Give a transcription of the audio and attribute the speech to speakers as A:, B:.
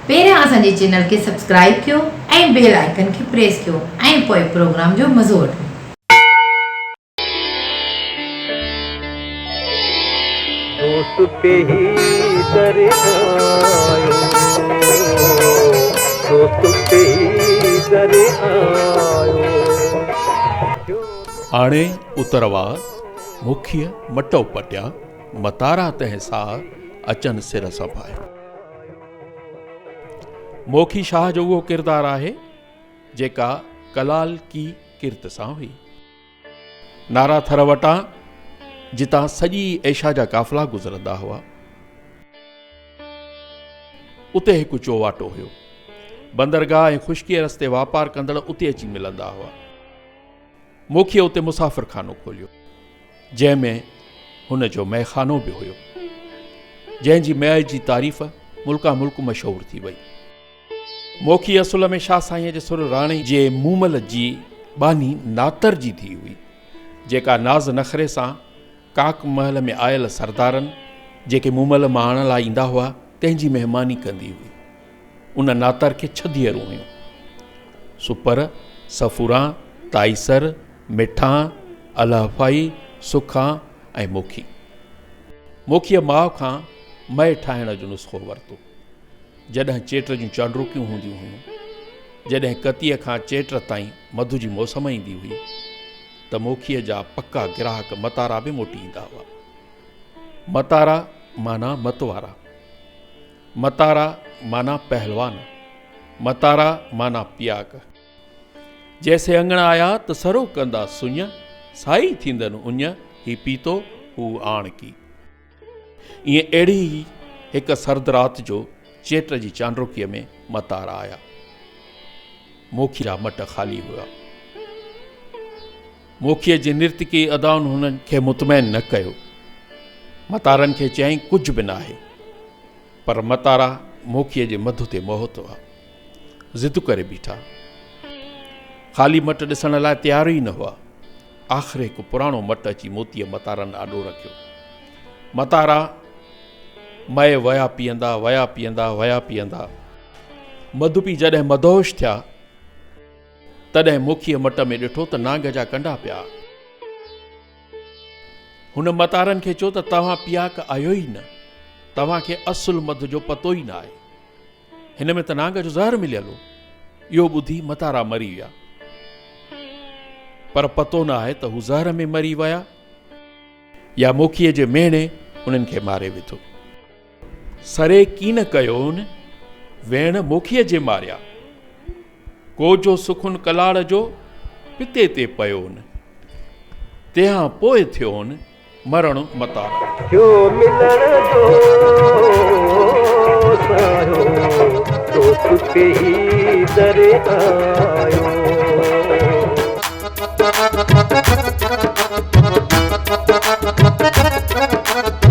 A: पहिरियां असांजे चैनल खे सब्सक्राइब कयो ऐं बेल आइकन खे प्रेस कयो ऐं पोइ प्रोग्राम जो मज़ो वठो।
B: दोस्त पे ही दर आयो, दोस्त पे ही दर आयो।
C: हाणे उतरवा मुख्य मटो पटिया मतारा तहसा अचन सिर सभाए। मोखी शाह जो वो किरदार आहे जेका कलाल की किरत सां हुई। नारा थर वटां जितां सॼी ऐशा जा काफ़िला गुज़रंदा हुआ, उते हिकु चौवाटो हुयो। बंदरगाह ऐं ख़ुश्कीअ रस्ते वापार कंदड़ उते अची मिलंदा हुआ। मोखीअ उते मुसाफ़िर खानो खोलियो, जंहिंमें हुन जो मैखानो बि हुयो, जंहिंजी मैं जी तारीफ़ मुल्का मुल्क मशहूर थी वई। मोखी असुल में शाह साईं जे सुर राणी जे मूमल जी बानी नातर जी थी हुई, जेका नाज़ नखरे सां काक महल में आयल सरदारनि जेके मूमल माण लाइ ईंदा हुआ तंहिंजी महिमानी कंदी हुई। उन नातर खे 6 धीअरूं हुयूं: सुपर, सफुरा, ताईसर, मिठां, अलहफ़ाई, सुखा ऐं मोखी। मोखीअ माउ खां मए ठाहिण जो नुस्ख़ो वरितो। जॾहिं चेट जूं चांडरूकियूं हूंदियूं हुयूं, जॾहिं कतीअ खां चेट ताईं मधु जी मौसम ईंदी हुई, त मोखीअ जा पक्का ग्राहक मतारा बि मोटी ईंदा हुआ। मतारा माना मतवारा, मतारा माना पहलवान, मतारा माना पियाक। जैसे अंगण आया त सरो कंदा सुञ, साई थींदन उञ, ही पीतो हू आण की। ईअं अहिड़ी ई हिकु सर्द राति जो चेट जी चांडरूकीअ में मतारा आया। मोखी जा मट ख़ाली हुआ। मोखीअ जे नृत्य की अदाउनि हुननि खे मुतमैन न कयो। मतारनि खे चयईं कुझु बि न आहे, पर मतारा मोखीअ जे मधु ते मोहित हुआ। ज़िद करे बीठा, ख़ाली मट ॾिसण लाइ तयार ई न हुआ। आख़िर हिकु पुराणो मट अची मोतीअ मतारनि ॾाढो रखियो। मतारा मए वया पीअंदा, वया पीअंदा, वया पीअंदा। मधु पी जॾहिं मदहोश थिया, तॾहिं मोखीअ मट में ॾिठो त नांग जा कंडा पिया। हुन मतारनि खे चयो त तव्हां पियाक आयो ई न, तव्हांखे असुल मधु जो पतो ई न आहे। हिन में त नांग जो ज़हर मिलियल हो। इहो ॿुधी मतारा मरी विया, पर पतो न आहे त हू ज़हर में मरी विया या मोखीअ जे मेणे उन्हनि खे मारे विधो। सरे कीन कयोन, वेण मोखीअ जे मारिया। को जो सुखुन कलाड़ जो पिते ते पयोन, तंहिं पोइ थियोन मरण मतारा।
B: जो मिलण जो सायो, दोस्त पे ही दर आयो।